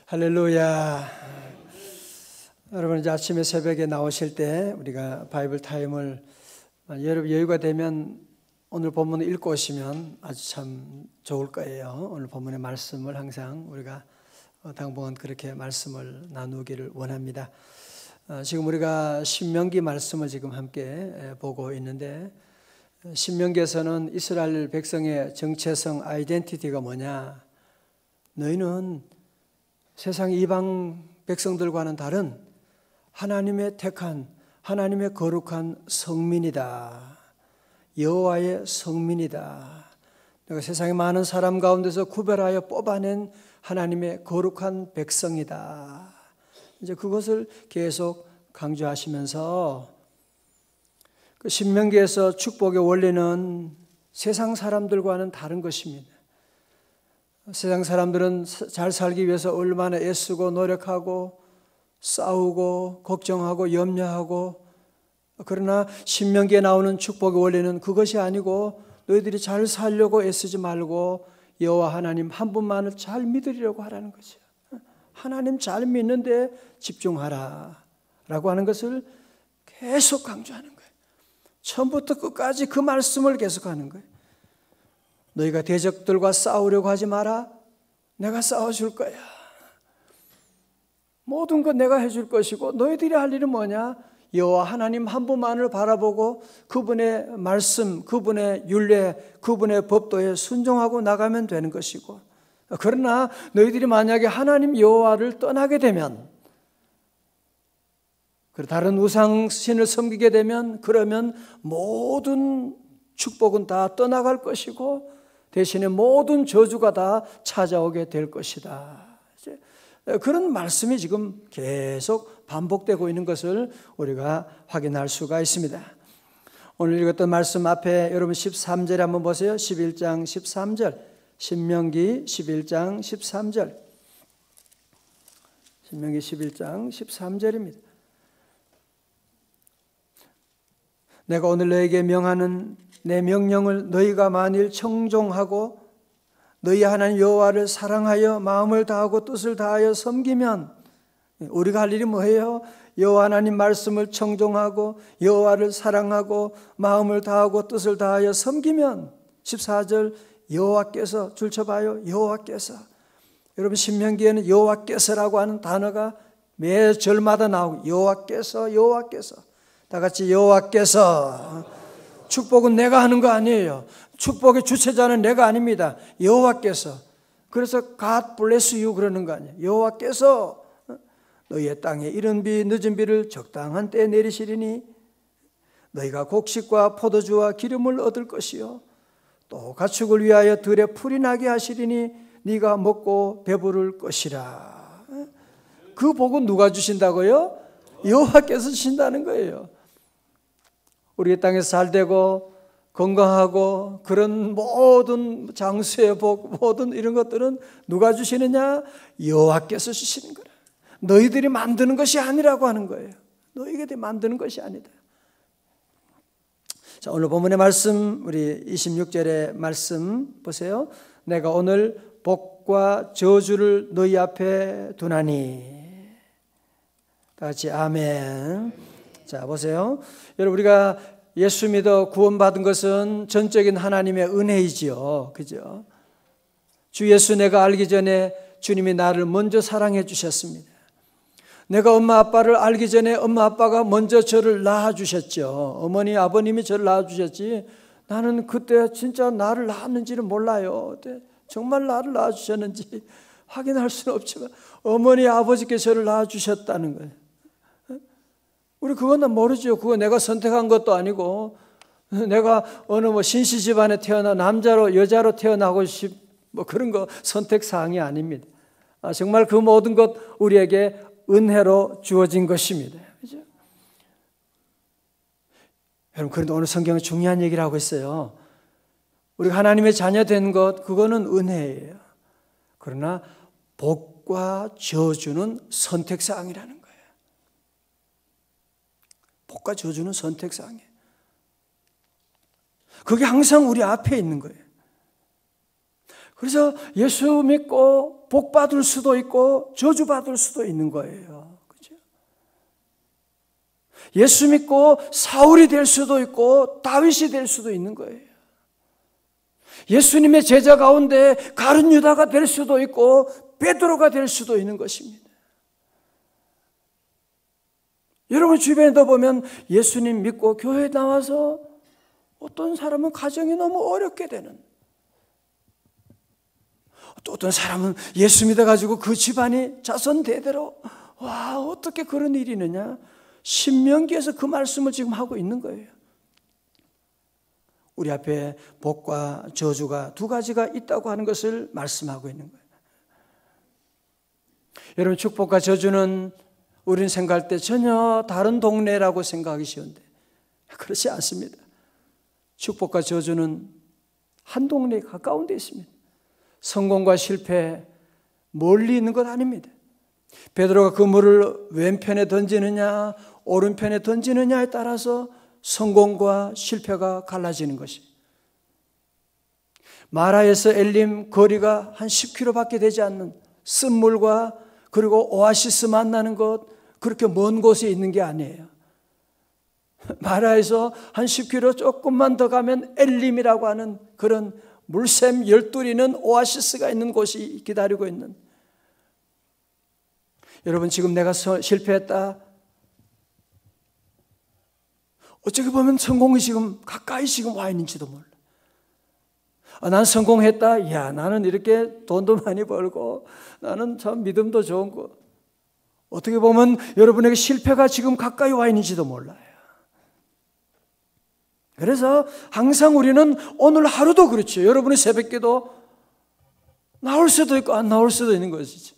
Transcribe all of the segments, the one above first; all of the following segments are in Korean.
할렐루야. 여러분 이제 아침에 새벽에 나오실 때 우리가 바이블 타임을 여러분 여유가 되면 오늘 본문을 읽고 오시면 아주 참 좋을 거예요. 오늘 본문의 말씀을 항상 우리가 당분간 그렇게 말씀을 나누기를 원합니다. 지금 우리가 신명기 말씀을 지금 함께 보고 있는데, 신명기에서는 이스라엘 백성의 정체성 아이덴티티가 뭐냐? 너희는 세상 이방 백성들과는 다른 하나님의 택한, 하나님의 거룩한 성민이다. 여호와의 성민이다. 내가 세상의 많은 사람 가운데서 구별하여 뽑아낸 하나님의 거룩한 백성이다. 이제 그것을 계속 강조하시면서 그 신명기에서 축복의 원리는 세상 사람들과는 다른 것입니다. 세상 사람들은 잘 살기 위해서 얼마나 애쓰고 노력하고 싸우고 걱정하고 염려하고, 그러나 신명기에 나오는 축복의 원리는 그것이 아니고 너희들이 잘 살려고 애쓰지 말고 여호와 하나님 한 분만을 잘 믿으려고 하라는 거죠. 하나님 잘 믿는데 집중하라 라고 하는 것을 계속 강조하는 거예요. 처음부터 끝까지 그 말씀을 계속하는 거예요. 너희가 대적들과 싸우려고 하지 마라. 내가 싸워줄 거야. 모든 것 내가 해줄 것이고, 너희들이 할 일은 뭐냐? 여호와 하나님 한 분만을 바라보고 그분의 말씀, 그분의 율례, 그분의 법도에 순종하고 나가면 되는 것이고, 그러나 너희들이 만약에 하나님 여호와를 떠나게 되면, 다른 우상신을 섬기게 되면, 그러면 모든 축복은 다 떠나갈 것이고 대신에 모든 저주가 다 찾아오게 될 것이다. 그런 말씀이 지금 계속 반복되고 있는 것을 우리가 확인할 수가 있습니다. 오늘 읽었던 말씀 앞에 여러분 13절에 한번 보세요. 11장 13절, 신명기 11장 13절, 신명기 11장 13절입니다. 내가 오늘 너에게 명하는 내 명령을 너희가 만일 청종하고 너희 하나님 여호와를 사랑하여 마음을 다하고 뜻을 다하여 섬기면, 우리가 할 일이 뭐예요? 여호와 하나님 말씀을 청종하고 여호와를 사랑하고 마음을 다하고 뜻을 다하여 섬기면, 14절 여호와께서, 줄쳐봐요. 여호와께서. 여러분 신명기에는 여호와께서라고 하는 단어가 매 절마다 나오고, 여호와께서, 여호와께서. 다 같이 여호와께서. 축복은 내가 하는 거 아니에요. 축복의 주체자는 내가 아닙니다. 여호와께서. 그래서 God bless you 그러는 거 아니에요. 여호와께서 너희의 땅에 이른 비 늦은 비를 적당한 때에 내리시리니 너희가 곡식과 포도주와 기름을 얻을 것이요 또 가축을 위하여 들에 풀이 나게 하시리니 네가 먹고 배부를 것이라. 그 복은 누가 주신다고요? 여호와께서 주신다는 거예요. 우리 땅에서 잘 되고 건강하고 그런 모든 장수의 복, 모든 이런 것들은 누가 주시느냐? 여호와께서 주시는 거라. 너희들이 만드는 것이 아니라고 하는 거예요. 너희들이 만드는 것이 아니다. 자, 오늘 본문의 말씀, 우리 26절의 말씀 보세요. 내가 오늘 복과 저주를 너희 앞에 두나니. 다 같이 아멘. 자, 보세요. 여러분, 우리가 예수 믿어 구원받은 것은 전적인 하나님의 은혜이지요. 그죠? 주 예수 내가 알기 전에 주님이 나를 먼저 사랑해 주셨습니다. 내가 엄마 아빠를 알기 전에 엄마 아빠가 먼저 저를 낳아주셨죠. 어머니 아버님이 저를 낳아주셨지, 나는 그때 진짜 나를 낳았는지는 몰라요. 정말 나를 낳아주셨는지 확인할 수는 없지만 어머니 아버지께 저를 낳아주셨다는 거예요. 우리 그건 모르죠. 그거 내가 선택한 것도 아니고, 내가 어느 신시 집안에 태어나 남자로 여자로 태어나고 그런 거 선택 사항이 아닙니다. 정말 그 모든 것 우리에게 은혜로 주어진 것입니다. 그죠? 여러분, 그런데 오늘 성경은 중요한 얘기를 하고 있어요. 우리가 하나님의 자녀 된 것, 그거는 은혜예요. 그러나 복과 저주는 선택 사항이라는 거예요. 복과 저주는 선택사항이에요. 그게 항상 우리 앞에 있는 거예요. 그래서 예수 믿고 복 받을 수도 있고 저주 받을 수도 있는 거예요. 그죠? 예수 믿고 사울이 될 수도 있고 다윗이 될 수도 있는 거예요. 예수님의 제자 가운데 가룟 유다가 될 수도 있고 베드로가 될 수도 있는 것입니다. 여러분 주변에도 보면 예수님 믿고 교회에 나와서 어떤 사람은 가정이 너무 어렵게 되는, 또 어떤 사람은 예수 믿어가지고 그 집안이 자손 대대로, 와, 어떻게 그런 일이 있느냐? 신명기에서 그 말씀을 지금 하고 있는 거예요. 우리 앞에 복과 저주가 두 가지가 있다고 하는 것을 말씀하고 있는 거예요. 여러분, 축복과 저주는 우리는 생각할 때 전혀 다른 동네라고 생각하기 쉬운데 그렇지 않습니다. 축복과 저주는 한 동네에 가까운 데 있습니다. 성공과 실패 멀리 있는 것 아닙니다. 베드로가 그 물을 왼편에 던지느냐 오른편에 던지느냐에 따라서 성공과 실패가 갈라지는 것이. 마라에서 엘림 거리가 한 10km밖에 되지 않는 쓴물과 그리고 오아시스 만나는 것, 그렇게 먼 곳에 있는 게 아니에요. 마라에서 한 10km 조금만 더 가면 엘림이라고 하는 그런 물샘 열두리는 오아시스가 있는 곳이 기다리고 있는. 여러분, 지금 내가 실패했다, 어떻게 보면 성공이 지금 가까이 지금 와 있는지도 몰라. 난 성공했다, 야, 나는 이렇게 돈도 많이 벌고 나는 참 믿음도 좋은 거. 어떻게 보면 여러분에게 실패가 지금 가까이 와 있는지도 몰라요. 그래서 항상 우리는 오늘 하루도 그렇죠. 여러분의 새벽기도 나올 수도 있고 안 나올 수도 있는 것이지.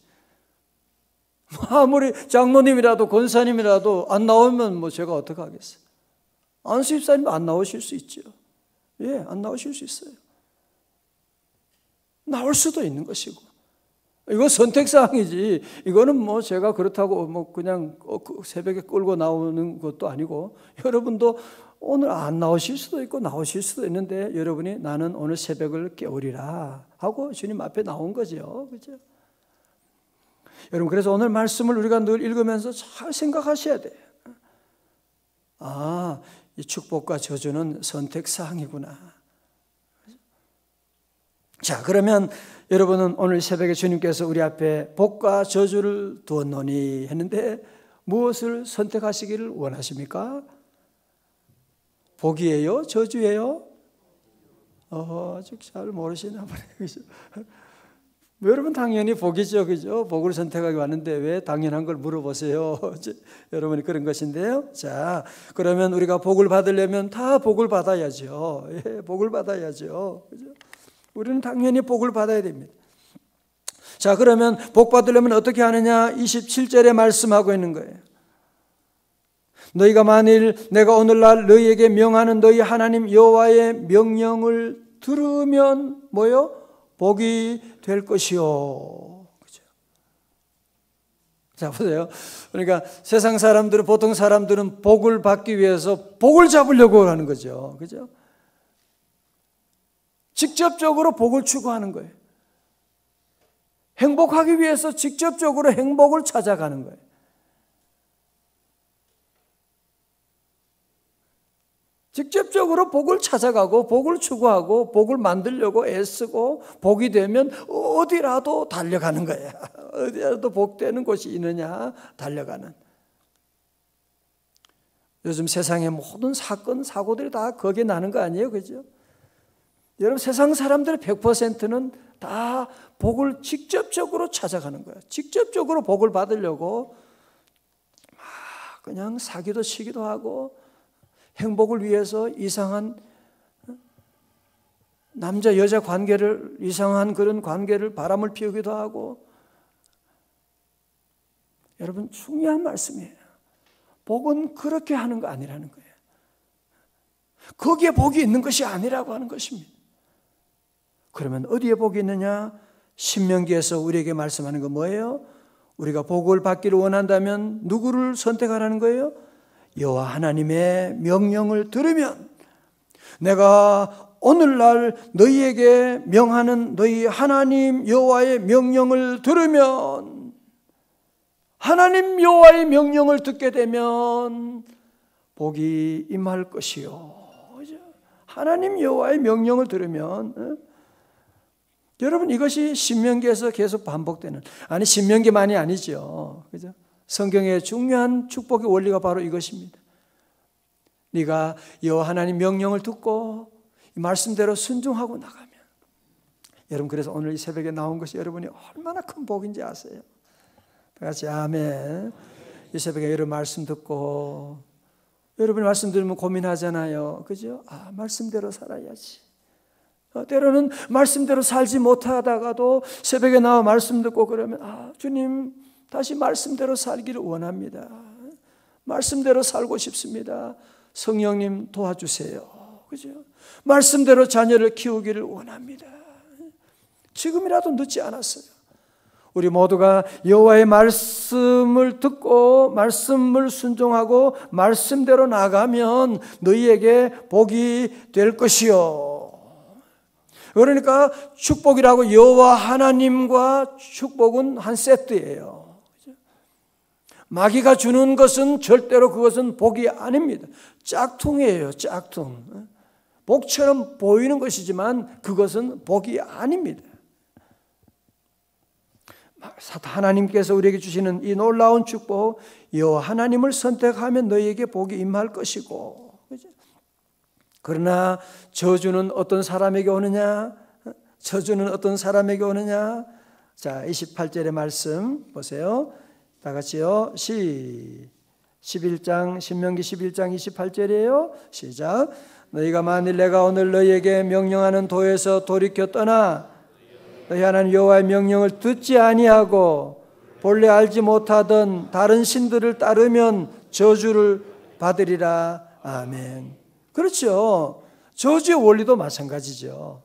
아무리 장로님이라도 권사님이라도 안 나오면 뭐 제가 어떻게 하겠어요. 안수 집사님도 안 나오실 수 있죠. 예, 안 나오실 수 있어요. 나올 수도 있는 것이고. 이건 선택사항이지. 이거는 뭐 제가 그렇다고 뭐 그냥 새벽에 끌고 나오는 것도 아니고, 여러분도 오늘 안 나오실 수도 있고 나오실 수도 있는데, 여러분이 나는 오늘 새벽을 깨우리라 하고 주님 앞에 나온 거죠. 그죠? 여러분, 그래서 오늘 말씀을 우리가 늘 읽으면서 잘 생각하셔야 돼요. 아, 이 축복과 저주는 선택사항이구나. 자, 그러면 여러분은 오늘 새벽에 주님께서 우리 앞에 복과 저주를 두었노니 했는데 무엇을 선택하시기를 원하십니까? 복이에요? 저주예요? 아직 잘 모르시나 보네요. 여러분 당연히 복이죠, 그죠? 복을 선택하기 왔는데 왜 당연한 걸 물어보세요? 여러분이 그런 것인데요. 자, 그러면 우리가 복을 받으려면 다 복을 받아야죠. 예, 복을 받아야죠. 그죠? 우리는 당연히 복을 받아야 됩니다. 자, 그러면 복 받으려면 어떻게 하느냐? 27절에 말씀하고 있는 거예요. 너희가 만일 내가 오늘날 너희에게 명하는 너희 하나님 여호와의 명령을 들으면 뭐요? 복이 될 것이요. 그죠? 자, 보세요. 그러니까 세상 사람들은, 보통 사람들은 복을 받기 위해서 복을 잡으려고 하는 거죠. 그죠? 직접적으로 복을 추구하는 거예요. 행복하기 위해서 직접적으로 행복을 찾아가는 거예요. 직접적으로 복을 찾아가고 복을 추구하고 복을 만들려고 애쓰고 복이 되면 어디라도 달려가는 거야. 어디라도 복되는 곳이 있느냐 달려가는. 요즘 세상의 모든 사건 사고들이 다 거기에 나는 거 아니에요, 그죠? 여러분, 세상 사람들의 100%는 다 복을 직접적으로 찾아가는 거예요. 직접적으로 복을 받으려고 막 그냥 사기도 치기도 하고 행복을 위해서 이상한 남자 여자 관계를, 이상한 그런 관계를 바람을 피우기도 하고. 여러분, 중요한 말씀이에요. 복은 그렇게 하는 거 아니라는 거예요. 거기에 복이 있는 것이 아니라고 하는 것입니다. 그러면 어디에 복이 있느냐? 신명기에서 우리에게 말씀하는 건 뭐예요? 우리가 복을 받기를 원한다면 누구를 선택하라는 거예요? 여호와 하나님의 명령을 들으면, 내가 오늘날 너희에게 명하는 너희 하나님 여호와의 명령을 들으면, 하나님 여호와의 명령을 듣게 되면 복이 임할 것이요. 하나님 여호와의 명령을 들으면, 여러분 이것이 신명기에서 계속 반복되는, 아니 신명기만이 아니죠. 그죠? 성경의 중요한 축복의 원리가 바로 이것입니다. 네가 여호와 하나님 명령을 듣고 이 말씀대로 순종하고 나가면, 여러분 그래서 오늘 이 새벽에 나온 것이 여러분이 얼마나 큰 복인지 아세요? 다 같이 아멘. 이 새벽에 여러분 말씀 듣고, 여러분이 말씀 들으면 고민하잖아요. 그죠? 아, 말씀대로 살아야지. 때로는 말씀대로 살지 못하다가도 새벽에 나와 말씀 듣고 그러면, 아, 주님 다시 말씀대로 살기를 원합니다. 말씀대로 살고 싶습니다. 성령님 도와주세요. 그죠? 말씀대로 자녀를 키우기를 원합니다. 지금이라도 늦지 않았어요. 우리 모두가 여호와의 말씀을 듣고 말씀을 순종하고 말씀대로 나가면 너희에게 복이 될 것이요. 그러니까 축복이라고 여호와 하나님과 축복은 한 세트예요. 마귀가 주는 것은 절대로 그것은 복이 아닙니다. 짝퉁이에요. 짝퉁. 복처럼 보이는 것이지만 그것은 복이 아닙니다. 하나님께서 우리에게 주시는 이 놀라운 축복, 여호와 하나님을 선택하면 너희에게 복이 임할 것이고, 그러나 저주는 어떤 사람에게 오느냐? 저주는 어떤 사람에게 오느냐? 자, 28절의 말씀 보세요. 다 같이요. 11장 신명기 11장 28절이에요. 시작. 너희가 만일 내가 오늘 너희에게 명령하는 도에서 돌이켜 떠나 너희 하나님 여호와의 명령을 듣지 아니하고 본래 알지 못하던 다른 신들을 따르면 저주를 받으리라. 아멘. 그렇죠. 저주의 원리도 마찬가지죠.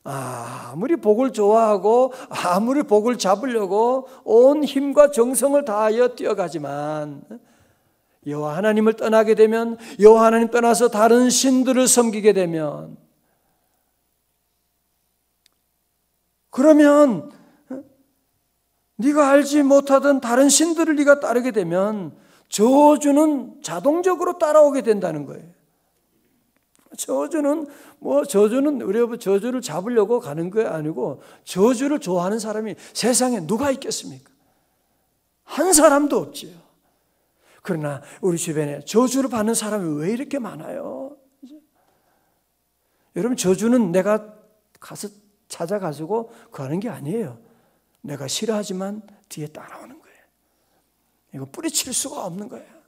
아무리 복을 좋아하고 아무리 복을 잡으려고 온 힘과 정성을 다하여 뛰어가지만 여호와 하나님을 떠나게 되면, 여호와 하나님 떠나서 다른 신들을 섬기게 되면, 그러면 네가 알지 못하던 다른 신들을 네가 따르게 되면 저주는 자동적으로 따라오게 된다는 거예요. 저주는 우리가 저주를 잡으려고 가는 게 아니고, 저주를 좋아하는 사람이 세상에 누가 있겠습니까? 한 사람도 없지요. 그러나 우리 주변에 저주를 받는 사람이 왜 이렇게 많아요? 여러분, 저주는 내가 가서 찾아가지고 구하는 게 아니에요. 내가 싫어하지만 뒤에 따라오는 거예요. 이거 뿌리칠 수가 없는 거예요.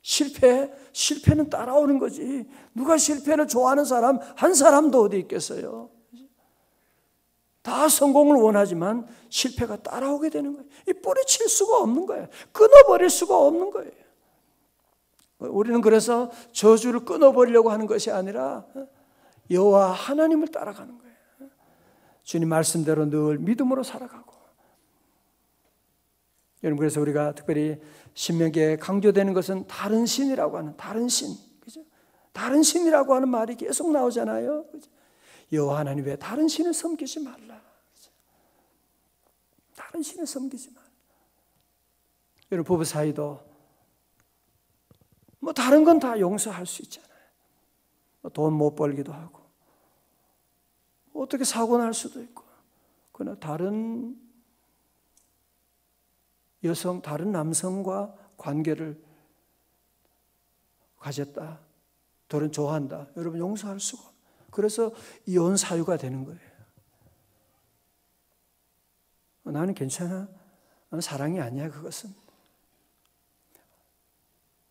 실패는 따라오는 거지. 누가 실패를 좋아하는 사람 한 사람도 어디 있겠어요? 다 성공을 원하지만 실패가 따라오게 되는 거예요. 이 뿌리칠 수가 없는 거예요. 끊어버릴 수가 없는 거예요. 우리는 그래서 저주를 끊어버리려고 하는 것이 아니라 여호와 하나님을 따라가는 거예요. 주님 말씀대로 늘 믿음으로 살아가고. 여러분, 그래서 우리가 특별히 신명기에 강조되는 것은 다른 신이라고 하는, 다른 신, 그죠? 다른 신이라고 하는 말이 계속 나오잖아요. 그죠? 여호와 하나님 외에 다른 신을 섬기지 말라. 그죠? 다른 신을 섬기지 말라. 여러분, 부부 사이도 뭐 다른 건 다 용서할 수 있잖아요. 돈 못 벌기도 하고, 어떻게 사고 날 수도 있고, 그러나 다른 여성, 다른 남성과 관계를 가졌다, 둘은 좋아한다, 여러분 용서할 수가 없어요. 그래서 이혼 사유가 되는 거예요. 나는 괜찮아, 사랑이 아니야. 그것은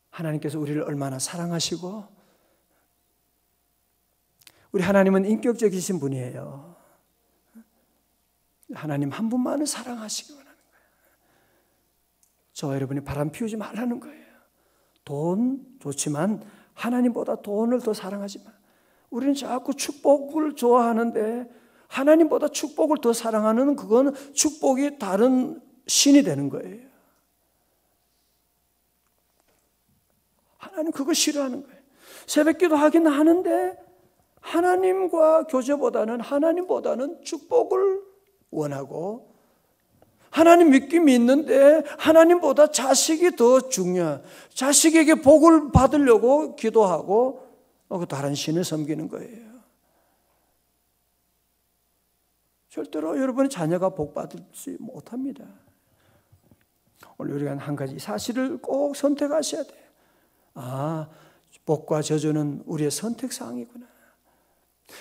하나님께서 우리를 얼마나 사랑하시고, 우리 하나님은 인격적이신 분이에요. 하나님 한 분만을 사랑하시기 원하는 거예요. 저와 여러분이 바람 피우지 말라는 거예요. 돈 좋지만 하나님보다 돈을 더 사랑하지 마. 우리는 자꾸 축복을 좋아하는데 하나님보다 축복을 더 사랑하는, 그건 축복이 다른 신이 되는 거예요. 하나님 그거 싫어하는 거예요. 새벽기도 하긴 하는데 하나님과 교제보다는 하나님보다는 축복을 원하고 하나님 믿긴 믿는데 하나님보다 자식이 더 중요해. 자식에게 복을 받으려고 기도하고 다른 신을 섬기는 거예요. 절대로 여러분의 자녀가 복 받지 못합니다. 오늘 우리가 한 가지 사실을 꼭 선택하셔야 돼요. 복과 저주는 우리의 선택사항이구나.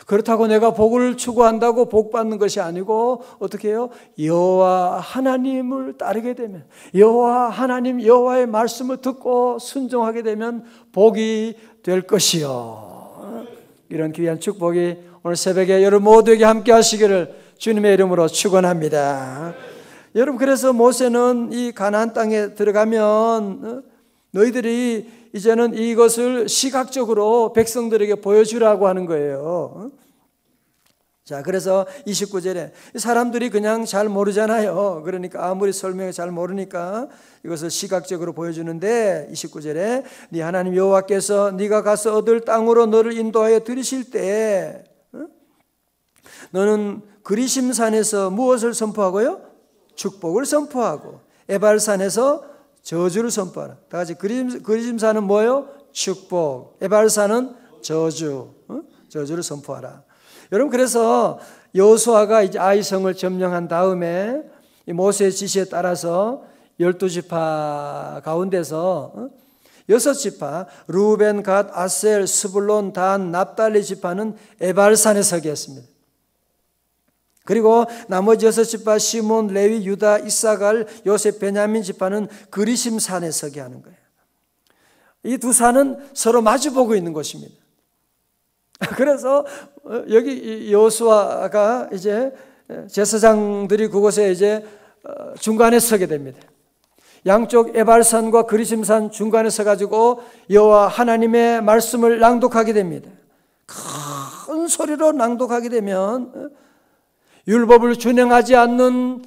그렇다고 내가 복을 추구한다고 복 받는 것이 아니고 어떻게 해요? 여호와 하나님을 따르게 되면, 여호와 하나님 여호와의 말씀을 듣고 순종하게 되면 복이 될 것이요. 이런 귀한 축복이 오늘 새벽에 여러분 모두에게 함께 하시기를 주님의 이름으로 축원합니다. 여러분, 그래서 모세는 이 가나안 땅에 들어가면 너희들이 이제는 이것을 시각적으로 백성들에게 보여주라고 하는 거예요. 자, 그래서 29절에 사람들이 그냥 잘 모르잖아요. 그러니까 아무리 설명해 잘 모르니까 이것을 시각적으로 보여주는데 29절에 네 하나님 여호와께서 네가 가서 얻을 땅으로 너를 인도하여 들이실 때 너는 그리심산에서 무엇을 선포하고요? 축복을 선포하고 에발산에서 저주를 선포하라. 다 같이 그리심산은 뭐예요? 축복. 에발산은 저주. 저주를 선포하라. 여러분, 그래서 여호수아가 이제 아이성을 점령한 다음에 모세의 지시에 따라서 12지파 가운데서 6지파 루벤, 갓, 아셀, 스불론, 단, 납달리 지파는 에발산에 서게 했습니다. 그리고 나머지 6지파 시몬, 레위, 유다, 이사갈, 요셉, 베냐민 지파는 그리심산에 서게 하는 거예요. 이 두 산은 서로 마주보고 있는 곳입니다. 그래서 여기 여호수아가 이제 제사장들이 그곳에 이제 중간에 서게 됩니다. 양쪽 에발산과 그리심산 중간에 서가지고 여호와 하나님의 말씀을 낭독하게 됩니다. 큰 소리로 낭독하게 되면 율법을 준행하지 않는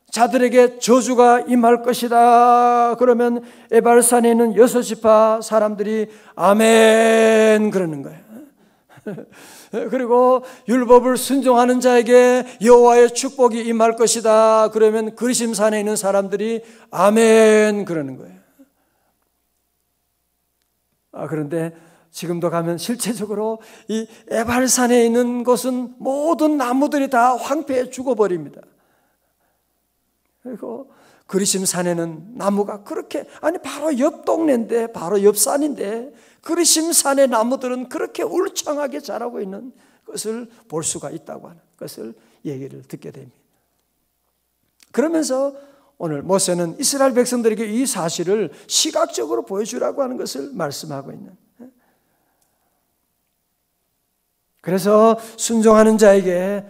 자들에게 저주가 임할 것이다. 그러면 에발산에 있는 6지파 사람들이 아멘 그러는 거예요. 그리고 율법을 순종하는 자에게 여호와의 축복이 임할 것이다. 그러면 그리심산에 있는 사람들이 아멘 그러는 거예요. 그런데 지금도 가면 실제적으로 이 에발산에 있는 곳은 모든 나무들이 다 황폐해 죽어버립니다. 그리고 그리심산에는 나무가 그렇게, 바로 옆 동네인데, 바로 옆 산인데 그리심산의 나무들은 그렇게 울창하게 자라고 있는 것을 볼 수가 있다고 하는 것을 얘기를 듣게 됩니다. 그러면서 오늘 모세는 이스라엘 백성들에게 이 사실을 시각적으로 보여주라고 하는 것을 말씀하고 있는, 그래서 순종하는 자에게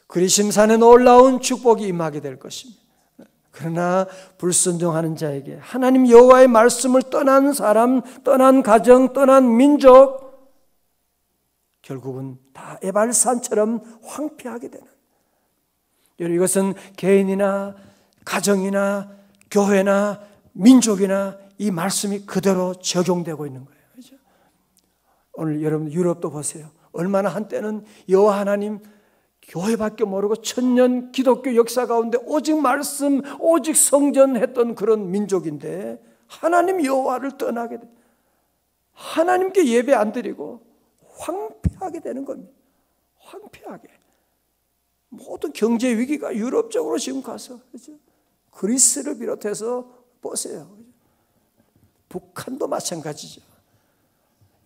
그리심산에 놀라운 축복이 임하게 될 것입니다. 그러나 불순종하는 자에게 하나님 여호와의 말씀을 떠난 사람, 떠난 가정, 떠난 민족, 결국은 다 에발산처럼 황폐하게 되는, 여러분, 이것은 개인이나 가정이나 교회나 민족이나 이 말씀이 그대로 적용되고 있는 거예요. 그렇죠? 오늘 여러분 유럽도 보세요. 얼마나 한때는 여호와 하나님 교회밖에 모르고 천년 기독교 역사 가운데 오직 말씀, 오직 성전 했던 그런 민족인데 하나님 여호와를 떠나게 돼. 하나님께 예배 안 드리고 황폐하게 되는 겁니다. 황폐하게. 모든 경제 위기가 유럽적으로 지금 가서, 그렇죠? 그리스를 비롯해서 보세요. 북한도 마찬가지죠.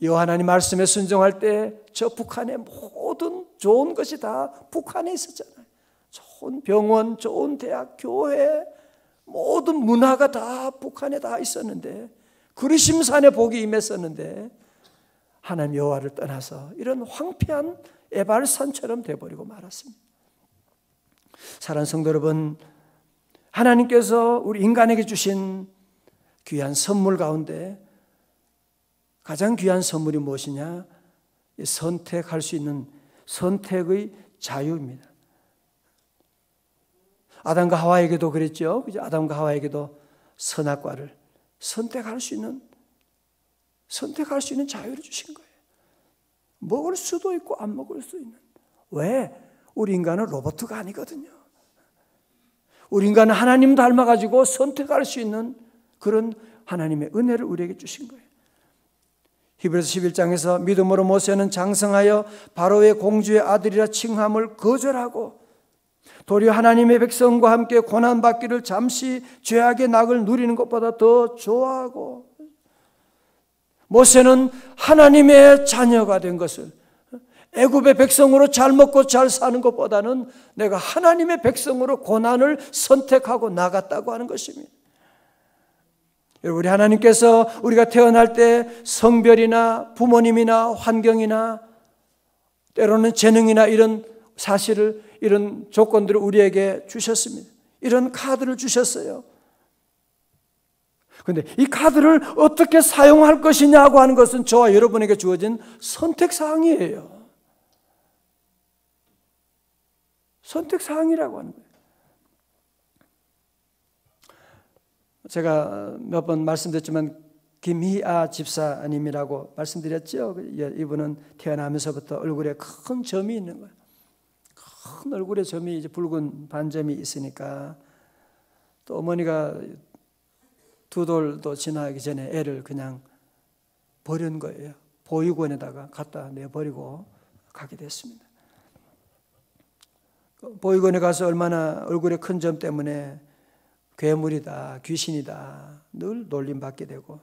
여호와 하나님 말씀에 순종할 때 저 북한의 모든 좋은 것이 다 북한에 있었잖아요. 좋은 병원, 좋은 대학, 교회, 모든 문화가 다 북한에 다 있었는데, 그리심산에 복이 임했었는데 하나님 여호와를 떠나서 이런 황폐한 에발산처럼 돼버리고 말았습니다. 사랑하는 성도 여러분, 하나님께서 우리 인간에게 주신 귀한 선물 가운데 가장 귀한 선물이 무엇이냐? 선택할 수 있는 선택의 자유입니다. 아담과 하와에게도 그랬죠. 아담과 하와에게도 선악과를 선택할 수 있는 자유를 주신 거예요. 먹을 수도 있고 안 먹을 수 있는. 왜? 우리 인간은 로봇가 아니거든요. 우리 인간은 하나님 닮아가지고 선택할 수 있는 그런 하나님의 은혜를 우리에게 주신 거예요. 히브리서 11장에서 믿음으로 모세는 장성하여 바로의 공주의 아들이라 칭함을 거절하고 도리어 하나님의 백성과 함께 고난받기를 잠시 죄악의 낙을 누리는 것보다 더 좋아하고, 모세는 하나님의 자녀가 된 것을, 애굽의 백성으로 잘 먹고 잘 사는 것보다는 내가 하나님의 백성으로 고난을 선택하고 나갔다고 하는 것입니다. 여러분, 우리 하나님께서 우리가 태어날 때 성별이나 부모님이나 환경이나 때로는 재능이나 이런 사실을, 이런 조건들을 우리에게 주셨습니다. 이런 카드를 주셨어요. 그런데 이 카드를 어떻게 사용할 것이냐고 하는 것은 저와 여러분에게 주어진 선택사항이에요. 선택사항이라고 하는 거예요. 제가 몇 번 말씀드렸지만 김희아 집사님이라고 말씀드렸죠. 이분은 태어나면서부터 얼굴에 큰 점이 있는 거예요. 큰 얼굴에 점이, 이제 붉은 반점이 있으니까, 또 어머니가 2돌도 지나기 전에 애를 그냥 버린 거예요. 보육원에다가 갖다 내버리고 가게 됐습니다. 보육원에 가서 얼마나 얼굴에 큰 점 때문에 괴물이다, 귀신이다 늘 놀림받게 되고,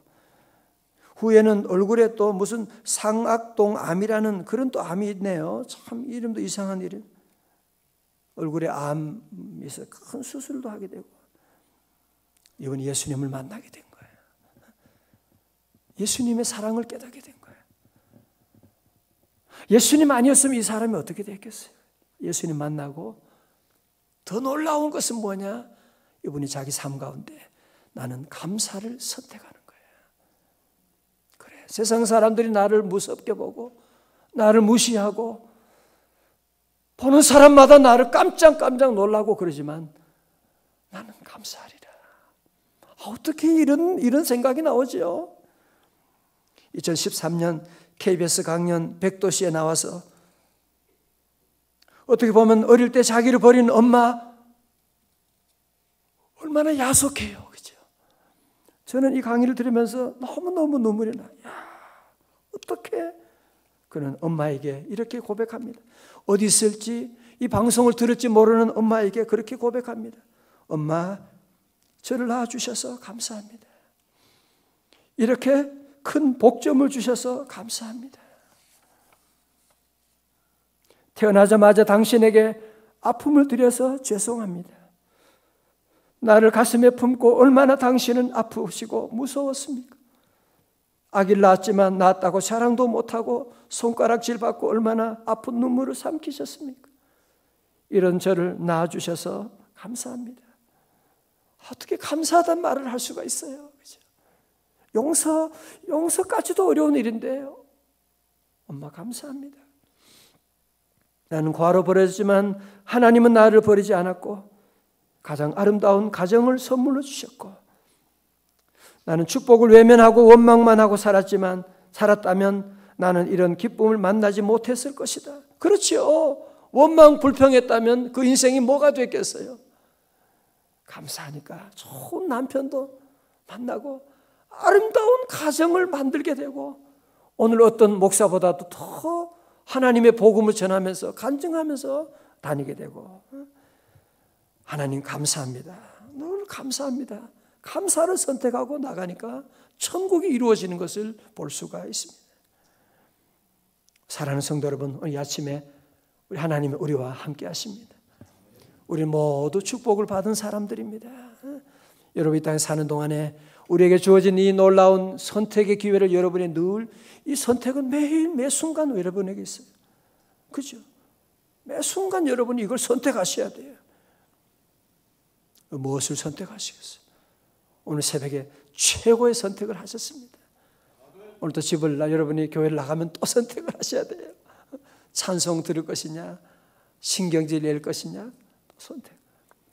후에는 얼굴에 또 무슨 상악동암이라는 그런 또 암이 있네요. 참 이름도 이상한 이름. 얼굴에 암이 있어 큰 수술도 하게 되고, 이번에 예수님을 만나게 된 거예요. 예수님의 사랑을 깨닫게 된 거예요. 예수님 아니었으면 이 사람이 어떻게 됐겠어요? 예수님 만나고 더 놀라운 것은 뭐냐? 이분이 자기 삶 가운데 나는 감사를 선택하는 거예요. 그래, 세상 사람들이 나를 무섭게 보고 나를 무시하고 보는 사람마다 나를 깜짝깜짝 놀라고 그러지만 나는 감사하리라. 어떻게 이런 생각이 나오죠? 2013년 KBS 강연 백도시에 나와서 어떻게 보면 어릴 때 자기를 버린 엄마 얼마나 야속해요. 그죠? 저는 이 강의를 들으면서 너무너무 눈물이 나요. 어떻게? 그는 엄마에게 이렇게 고백합니다. 어디 있을지 이 방송을 들을지 모르는 엄마에게 그렇게 고백합니다. 엄마, 저를 낳아주셔서 감사합니다. 이렇게 큰 복점을 주셔서 감사합니다. 태어나자마자 당신에게 아픔을 드려서 죄송합니다. 나를 가슴에 품고 얼마나 당신은 아프시고 무서웠습니까? 아기를 낳았지만 낳았다고 자랑도 못하고 손가락질 받고 얼마나 아픈 눈물을 삼키셨습니까? 이런 저를 낳아주셔서 감사합니다. 어떻게 감사하다는 말을 할 수가 있어요? 그죠? 용서까지도 어려운 일인데요. 엄마 감사합니다. 나는 과로 버려졌지만 하나님은 나를 버리지 않았고 가장 아름다운 가정을 선물로 주셨고, 나는 축복을 외면하고 원망만 하고 살았다면 나는 이런 기쁨을 만나지 못했을 것이다. 그렇죠. 원망 불평했다면 그 인생이 뭐가 됐겠어요? 감사하니까 좋은 남편도 만나고 아름다운 가정을 만들게 되고, 오늘 어떤 목사보다도 더 하나님의 복음을 전하면서 간증하면서 다니게 되고, 하나님 감사합니다. 늘 감사합니다. 감사를 선택하고 나가니까 천국이 이루어지는 것을 볼 수가 있습니다. 사랑하는 성도 여러분, 오늘 아침에 우리 하나님이 우리와 함께 하십니다. 우리 모두 축복을 받은 사람들입니다. 여러분 이 땅에 사는 동안에 우리에게 주어진 이 놀라운 선택의 기회를 여러분이 늘, 이 선택은 매일 매 순간 여러분에게 있어요. 그죠? 매 순간 여러분이 이걸 선택하셔야 돼요. 무엇을 선택하시겠어요? 오늘 새벽에 최고의 선택을 하셨습니다. 오늘도 집을 여러분이 교회를 나가면 또 선택을 하셔야 돼요. 찬송 들을 것이냐, 신경질 낼 것이냐, 선택.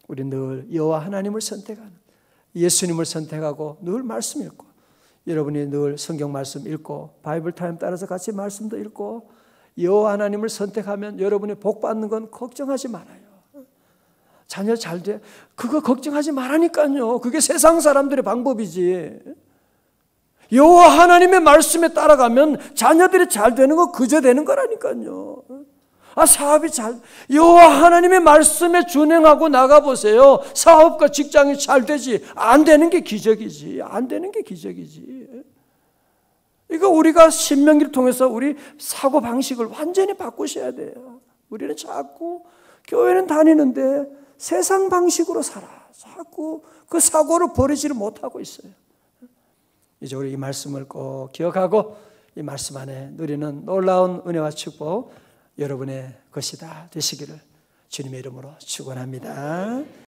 우리 늘 여호와 하나님을 선택하는, 예수님을 선택하고 늘 말씀 읽고, 여러분이 늘 성경 말씀 읽고 바이블 타임 따라서 같이 말씀도 읽고 여호와 하나님을 선택하면 여러분이 복 받는 건 걱정하지 말아요. 자녀 잘 돼. 그거 걱정하지 말라니까요. 그게 세상 사람들의 방법이지. 여호와 하나님의 말씀에 따라가면 자녀들이 잘 되는 거 그저 되는 거라니까요. 사업이 여호와 하나님의 말씀에 준행하고 나가보세요. 사업과 직장이 잘 되지. 안 되는 게 기적이지. 안 되는 게 기적이지. 이거 우리가 신명기를 통해서 우리 사고방식을 완전히 바꾸셔야 돼요. 우리는 자꾸 교회는 다니는데 세상 방식으로 살아. 자꾸 그 사고를 버리지를 못하고 있어요. 이제 우리 이 말씀을 꼭 기억하고 이 말씀 안에 누리는 놀라운 은혜와 축복 여러분의 것이다 되시기를 주님의 이름으로 축원합니다.